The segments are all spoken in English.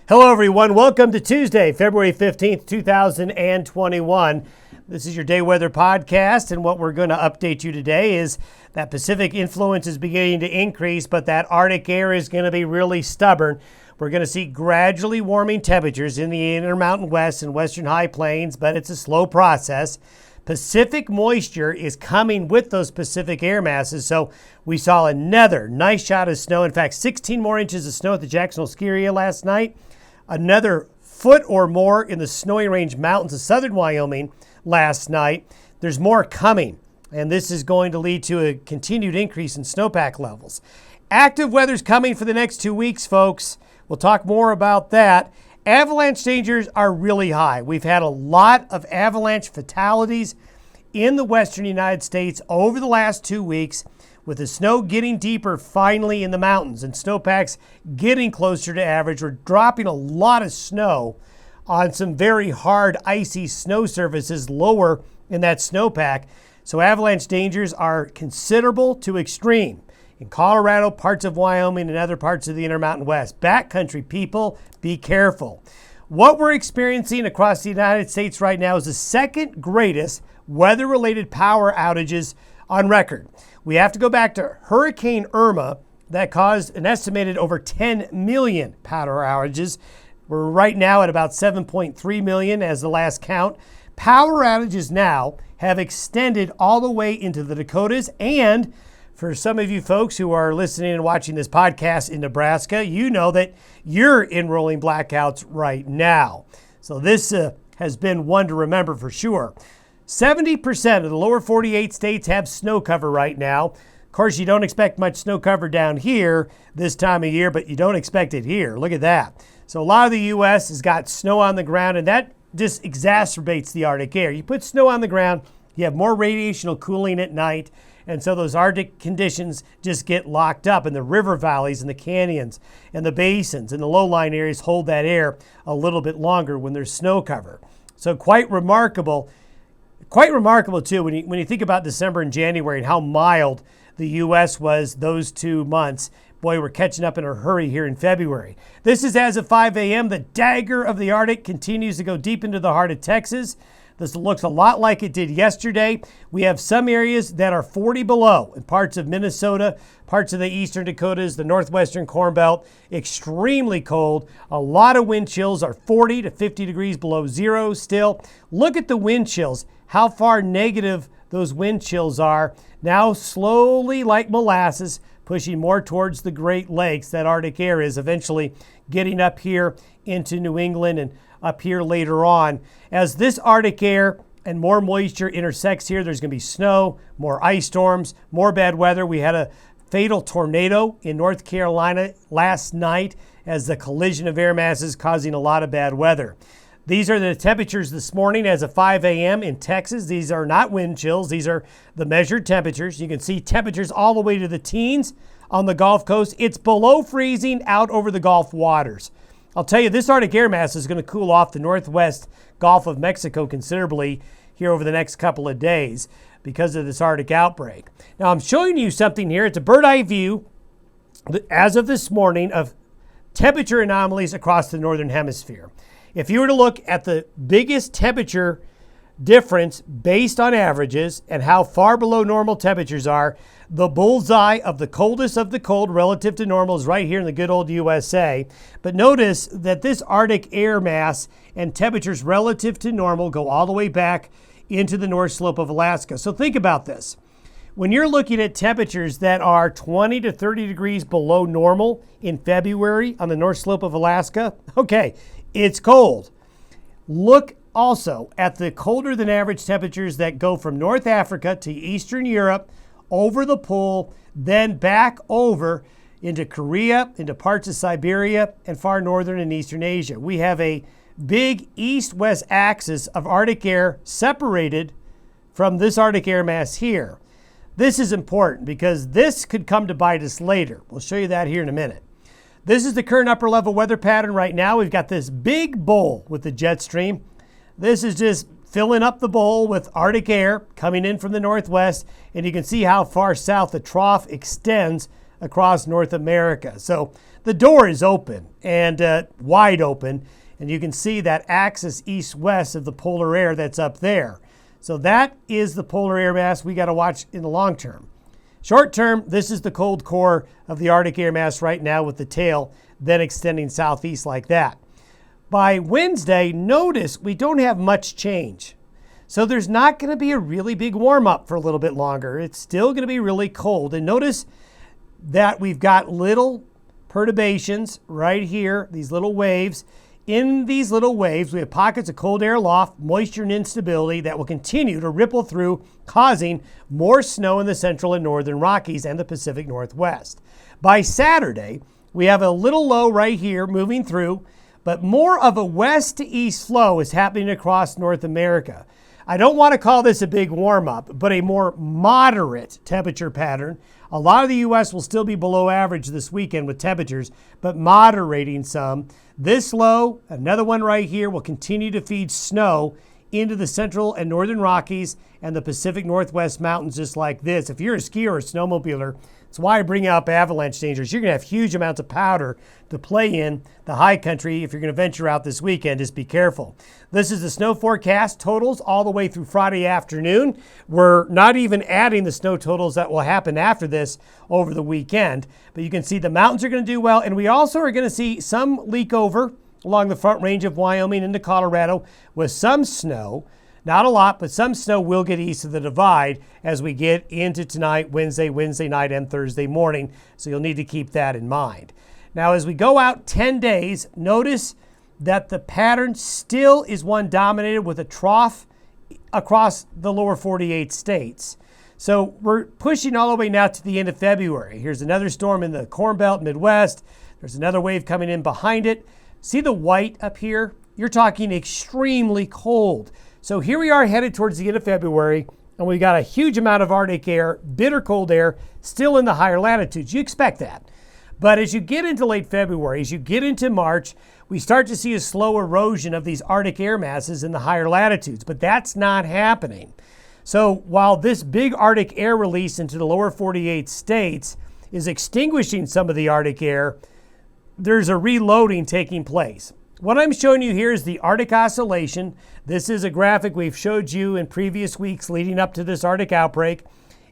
Hello, everyone. Welcome to Tuesday, February 15th, 2021. This is your day weather podcast, and what we're going to update you today is that Pacific influence is beginning to increase, but that Arctic air is going to be really stubborn. We're going to see gradually warming temperatures in the Intermountain West and Western High Plains, but it's a slow process. Pacific moisture is coming with those Pacific air masses, so we saw another nice shot of snow. In fact, 16 more inches of snow at the Jacksonville ski area last night. Another foot or more in the Snowy Range Mountains of southern Wyoming last night. There's more coming, and this is going to lead to a continued increase in snowpack levels. Active weather's coming for the next 2 weeks, folks. We'll talk more about that. Avalanche dangers are really high. We've had a lot of avalanche fatalities in the western United States over the last 2 weeks, with the snow getting deeper finally in the mountains and snowpacks getting closer to average. We're dropping a lot of snow on some very hard, icy snow surfaces lower in that snowpack. So avalanche dangers are considerable to extreme in Colorado, parts of Wyoming, and other parts of the Intermountain West. Backcountry people, be careful. What we're experiencing across the United States right now is the second greatest weather-related power outages on record. We have to go back to Hurricane Irma that caused an estimated over 10 million power outages. We're right now at about 7.3 million as the last count. Power outages now have extended all the way into the Dakotas, and for some of you folks who are listening and watching this podcast in Nebraska, you know that you're in rolling blackouts right now. So this has been one to remember for sure. 70% of the lower 48 states have snow cover right now. Of course, you don't expect much snow cover down here this time of year, but you don't expect it here. Look at that. So a lot of the U.S. has got snow on the ground, and that just exacerbates the Arctic air. You put snow on the ground, you have more radiational cooling at night, and so those Arctic conditions just get locked up, and the river valleys and the canyons and the basins and the low-lying areas hold that air a little bit longer when there's snow cover. So quite remarkable too when you think about December and January and how mild the U.S. was those 2 months. Boy, we're catching up in a hurry here in February. This is as of 5 a.m. The dagger of the Arctic continues to go deep into the heart of Texas. This looks a lot like it did yesterday. We have some areas that are 40 below in parts of Minnesota, parts of the eastern Dakotas, the northwestern Corn Belt. Extremely cold. A lot of wind chills are 40 to 50 degrees below zero still. Look at the wind chills, how far negative those wind chills are. Now slowly, like molasses, pushing more towards the Great Lakes. That Arctic air is eventually getting up here into New England and up here later on. As this Arctic air and more moisture intersects here, there's going to be snow, more ice storms, more bad weather. We had a fatal tornado in North Carolina last night as the collision of air masses causing a lot of bad weather. These are the temperatures this morning as of 5 a.m. in Texas. These are not wind chills. These are the measured temperatures. You can see temperatures all the way to the teens on the Gulf Coast. It's below freezing out over the Gulf waters. I'll tell you, this Arctic air mass is going to cool off the northwest Gulf of Mexico considerably here over the next couple of days because of this Arctic outbreak. Now, I'm showing you something here. It's a bird's eye view as of this morning of temperature anomalies across the northern hemisphere. If you were to look at the biggest temperature difference based on averages and how far below normal temperatures are, the bullseye of the coldest of the cold relative to normal is right here in the good old USA. But notice that this Arctic air mass and temperatures relative to normal go all the way back into the North Slope of Alaska. So think about this. When you're looking at temperatures that are 20 to 30 degrees below normal in February on the North Slope of Alaska, okay, it's cold. Look also at the colder than average temperatures that go from North Africa to Eastern Europe, over the pole, then back over into Korea, into parts of Siberia, and far northern and eastern Asia. We have a big east-west axis of Arctic air separated from this Arctic air mass here. This is important because this could come to bite us later. We'll show you that here in a minute. This is the current upper level weather pattern right now. We've got this big bowl with the jet stream. This is just filling up the bowl with Arctic air coming in from the northwest, and you can see how far south the trough extends across North America. So the door is open and wide open, and you can see that axis east-west of the polar air that's up there. So that is the polar air mass we got to watch in the long term. Short term, this is the cold core of the Arctic air mass right now with the tail then extending southeast like that. By Wednesday, notice we don't have much change. So there's not going to be a really big warm up for a little bit longer. It's still going to be really cold. And notice that we've got little perturbations right here, these little waves. In these little waves, we have pockets of cold air aloft, moisture and instability that will continue to ripple through, causing more snow in the central and northern Rockies and the Pacific Northwest. By Saturday, we have a little low right here moving through, but more of a west to east flow is happening across North America. I don't want to call this a big warm-up, but a more moderate temperature pattern. A lot of the U.S. will still be below average this weekend with temperatures, but moderating some. This low, another one right here, will continue to feed snow into the central and northern Rockies and the Pacific Northwest mountains just like this. If you're a skier or a snowmobiler, that's why I bring up avalanche dangers. You're going to have huge amounts of powder to play in the high country. If you're going to venture out this weekend, just be careful. This is the snow forecast totals all the way through Friday afternoon. We're not even adding the snow totals that will happen after this over the weekend. But you can see the mountains are going to do well. And we also are going to see some leak over along the front range of Wyoming into Colorado with some snow. Not a lot, but some snow will get east of the divide as we get into tonight, Wednesday night, and Thursday morning. So you'll need to keep that in mind. Now, as we go out 10 days, notice that the pattern still is one dominated with a trough across the lower 48 states. So we're pushing all the way now to the end of February. Here's another storm in the Corn Belt, Midwest. There's another wave coming in behind it. See the white up here? You're talking extremely cold. So here we are headed towards the end of February, and we've got a huge amount of Arctic air, bitter cold air, still in the higher latitudes. You expect that. But as you get into late February, as you get into March, we start to see a slow erosion of these Arctic air masses in the higher latitudes, but that's not happening. So while this big Arctic air release into the lower 48 states is extinguishing some of the Arctic air, there's a reloading taking place. What I'm showing you here is the Arctic oscillation. This is a graphic we've showed you in previous weeks leading up to this Arctic outbreak,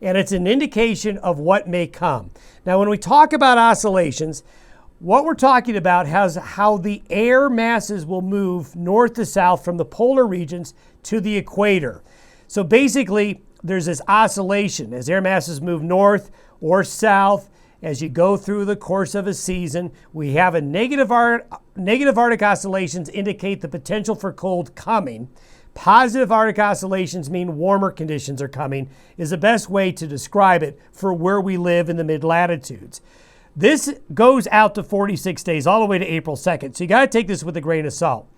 and it's an indication of what may come. Now, when we talk about oscillations, what we're talking about is how the air masses will move north to south from the polar regions to the equator. So basically, there's this oscillation as air masses move north or south. As you go through the course of a season, we have a negative Arctic oscillations indicate the potential for cold coming. Positive Arctic oscillations mean warmer conditions are coming, is the best way to describe it for where we live in the mid-latitudes. This goes out to 46 days, all the way to April 2nd. So you got to take this with a grain of salt.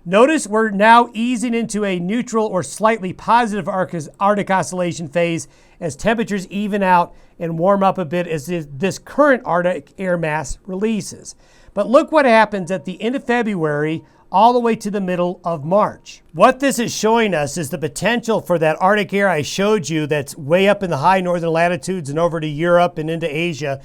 Notice we're now easing into a neutral or slightly positive Arctic oscillation phase as temperatures even out and warm up a bit as this current Arctic air mass releases. But look what happens at the end of February all the way to the middle of March. What this is showing us is the potential for that Arctic air I showed you that's way up in the high northern latitudes and over to Europe and into Asia.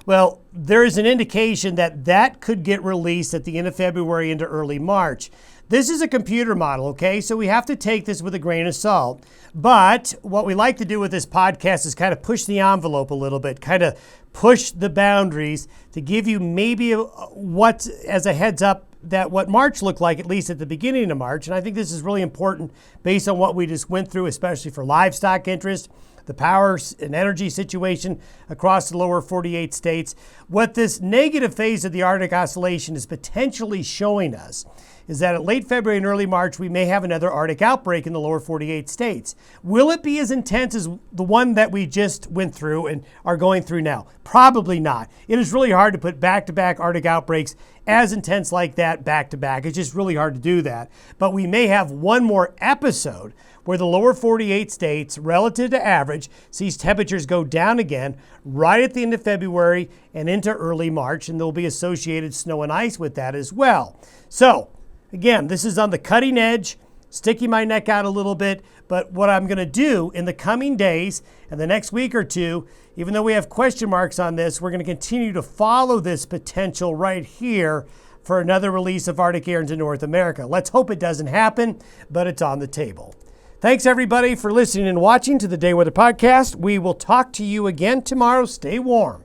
Well, there is an indication that that could get released at the end of February into early March. This is a computer model, okay? So we have to take this with a grain of salt. But what we like to do with this podcast is kind of push the envelope a little bit, kind of push the boundaries to give you maybe what, as a heads up, that what March looked like, at least at the beginning of March. And I think this is really important based on what we just went through, especially for livestock interest, the power and energy situation across the lower 48 states. What this negative phase of the Arctic oscillation is potentially showing us is that at late February and early March, we may have another Arctic outbreak in the lower 48 states. Will it be as intense as the one that we just went through and are going through now? Probably not. It is really hard to put back-to-back Arctic outbreaks as intense like that back-to-back. It's just really hard to do that. But we may have one more episode where the lower 48 states, relative to average, sees temperatures go down again right at the end of February and into early March, and there'll be associated snow and ice with that as well. So, again, this is on the cutting edge. sticking my neck out a little bit. But what I'm going to do in the coming days and the next week or two, even though we have question marks on this, we're going to continue to follow this potential right here for another release of Arctic air into North America. Let's hope it doesn't happen, but it's on the table. Thanks, everybody, for listening and watching to the Day Weather Podcast. We will talk to you again tomorrow. Stay warm.